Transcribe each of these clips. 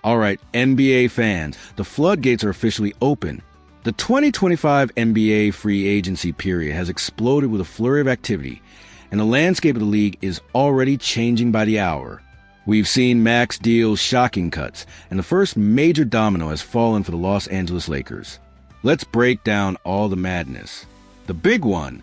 All right, NBA fans, the floodgates are officially open. The 2025 NBA free agency period has exploded with a flurry of activity, and the landscape of the league is already changing by the hour. We've seen max deals, shocking cuts, and the first major domino has fallen for the Los Angeles Lakers. Let's break down all the madness. The big one,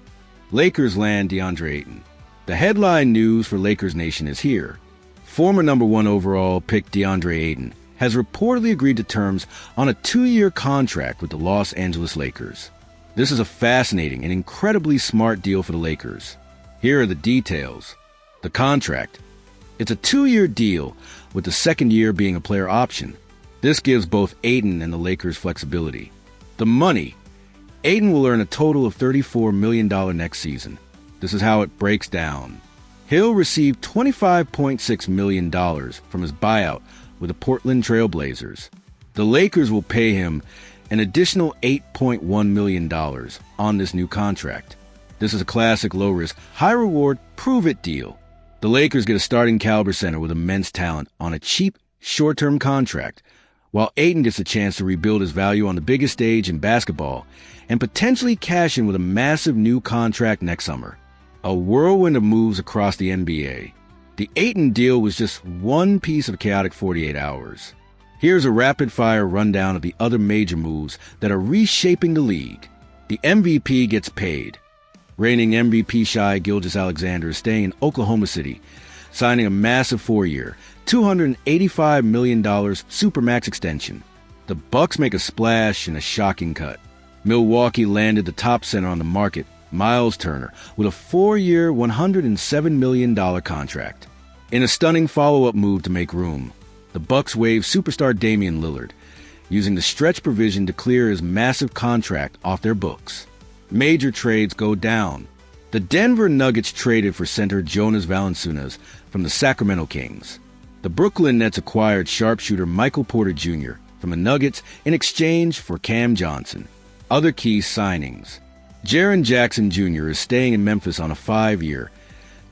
Lakers land Deandre Ayton. The headline news for Lakers Nation is here. Former number 1 overall pick Deandre Ayton has reportedly agreed to terms on a 2-year contract with the Los Angeles Lakers. This is a fascinating and incredibly smart deal for the Lakers. Here are the details. The contract. It's a 2-year deal, with the second year being a player option. This gives both Ayton and the Lakers flexibility. The money. Ayton will earn a total of $34 million next season. This is how it breaks down. He'll receive $25.6 million from his buyout with the Portland Trail Blazers. The Lakers will pay him an additional $8.1 million on this new contract. This is a classic low-risk, high-reward, prove-it deal. The Lakers get a starting caliber center with immense talent on a cheap, short-term contract, while Ayton gets a chance to rebuild his value on the biggest stage in basketball and potentially cash in with a massive new contract next summer. A whirlwind of moves across the NBA. The Ayton deal was just one piece of a chaotic 48 hours. Here's a rapid-fire rundown of the other major moves that are reshaping the league. The MVP gets paid. Reigning MVP Shai Gilgeous-Alexander is staying in Oklahoma City, signing a massive 4-year, $285 million Supermax extension. The Bucks make a splash in a shocking cut. Milwaukee landed the top center on the market, Miles Turner, with a 4-year, $107 million contract. In a stunning follow-up move to make room, the Bucks waived superstar Damian Lillard, using the stretch provision to clear his massive contract off their books. Major trades go down. The Denver Nuggets traded for center Jonas Valanciunas from the Sacramento Kings. The Brooklyn Nets acquired sharpshooter Michael Porter Jr. from the Nuggets in exchange for Cam Johnson. Other key signings. Jaren Jackson Jr. is staying in Memphis on a 5-year,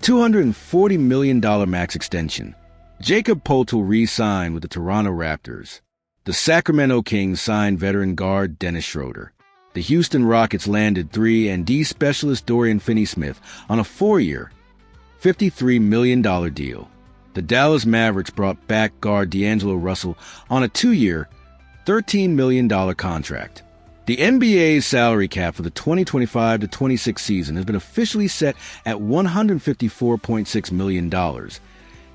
$240 million max extension. Jakob Poeltl re-signed with the Toronto Raptors. The Sacramento Kings signed veteran guard Dennis Schroeder. The Houston Rockets landed 3-and-D specialist Dorian Finney-Smith on a 4-year, $53 million deal. The Dallas Mavericks brought back guard D'Angelo Russell on a 2-year, $13 million contract. The NBA's salary cap for the 2025-26 season has been officially set at $154.6 million,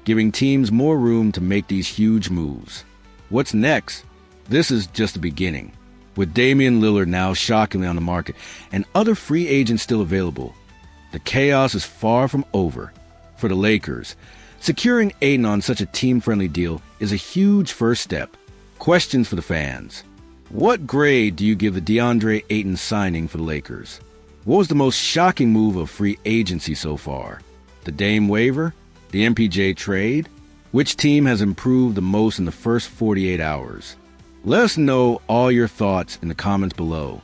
giving teams more room to make these huge moves. What's next? This is just the beginning. With Damian Lillard now shockingly on the market and other free agents still available, the chaos is far from over. For the Lakers, securing Ayton on such a team-friendly deal is a huge first step. Questions for the fans. What grade do you give the Deandre Ayton signing for the Lakers? What was the most shocking move of free agency so far? The Dame waiver? The MPJ trade? Which team has improved the most in the first 48 hours? Let us know all your thoughts in the comments below.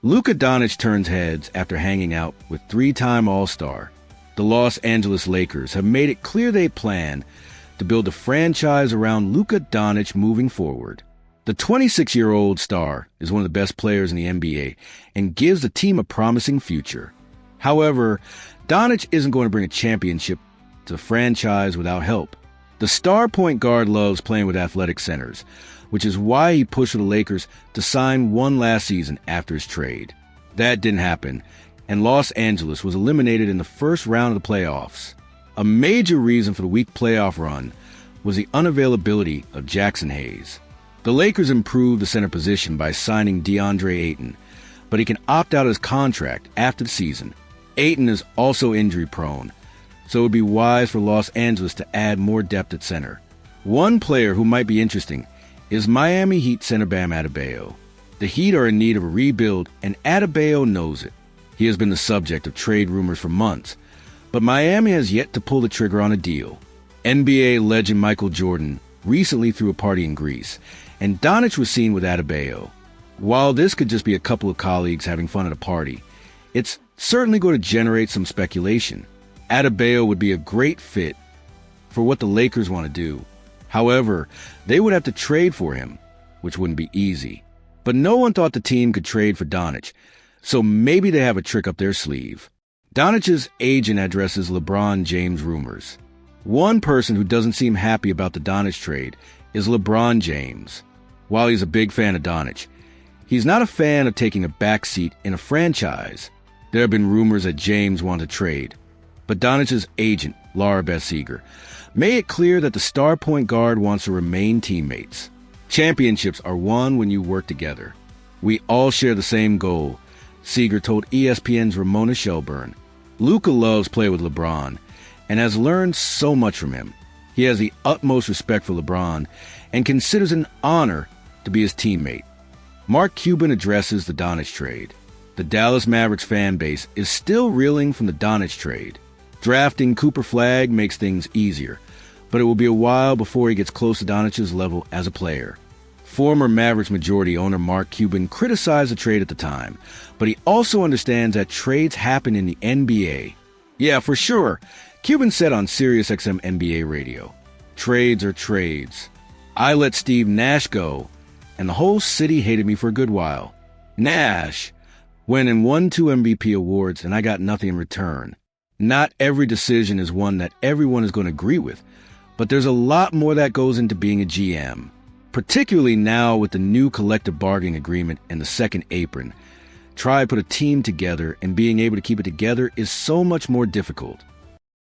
Luka Doncic turns heads after hanging out with 3-time All-Star. The Los Angeles Lakers have made it clear they plan to build a franchise around Luka Doncic moving forward. The 26-year-old star is one of the best players in the NBA and gives the team a promising future. However, Doncic isn't going to bring a championship to the franchise without help. The star point guard loves playing with athletic centers, which is why he pushed for the Lakers to sign one last season after his trade. That didn't happen, and Los Angeles was eliminated in the first round of the playoffs. A major reason for the weak playoff run was the unavailability of Jackson Hayes. The Lakers improved the center position by signing Deandre Ayton, but he can opt out of his contract after the season. Ayton is also injury-prone, so it would be wise for Los Angeles to add more depth at center. One player who might be interesting is Miami Heat center Bam Adebayo. The Heat are in need of a rebuild, and Adebayo knows it. He has been the subject of trade rumors for months, but Miami has yet to pull the trigger on a deal. NBA legend Michael Jordan recently threw a party in Greece, and Doncic was seen with Adebayo. While this could just be a couple of colleagues having fun at a party, it's certainly going to generate some speculation. Adebayo would be a great fit for what the Lakers want to do. However, they would have to trade for him, which wouldn't be easy. But no one thought the team could trade for Doncic, so maybe they have a trick up their sleeve. Doncic's agent addresses LeBron James rumors. One person who doesn't seem happy about the Doncic trade is LeBron James. While he's a big fan of Doncic, he's not a fan of taking a backseat in a franchise. There have been rumors that James wants to trade, but Doncic's agent, Laura Bessiger, made it clear that the star point guard wants to remain teammates. Championships are won when you work together. We all share the same goal, Seager told ESPN's Ramona Shelburne. Luka loves playing with LeBron and has learned so much from him. He has the utmost respect for LeBron and considers it an honor to be his teammate. Mark Cuban addresses the Doncic trade. The Dallas Mavericks fan base is still reeling from the Doncic trade. Drafting Cooper Flagg makes things easier, but it will be a while before he gets close to Doncic's level as a player. Former Mavericks majority owner Mark Cuban criticized the trade at the time, but he also understands that trades happen in the NBA. Yeah, for sure, Cuban said on SiriusXM NBA radio, "Trades are trades. I let Steve Nash go, and the whole city hated me for a good while. Nash went and won 2 MVP awards, and I got nothing in return. Not every decision is one that everyone is going to agree with, but there's a lot more that goes into being a GM. Particularly now with the new collective bargaining agreement and the second apron. Try to put a team together, and being able to keep it together is so much more difficult.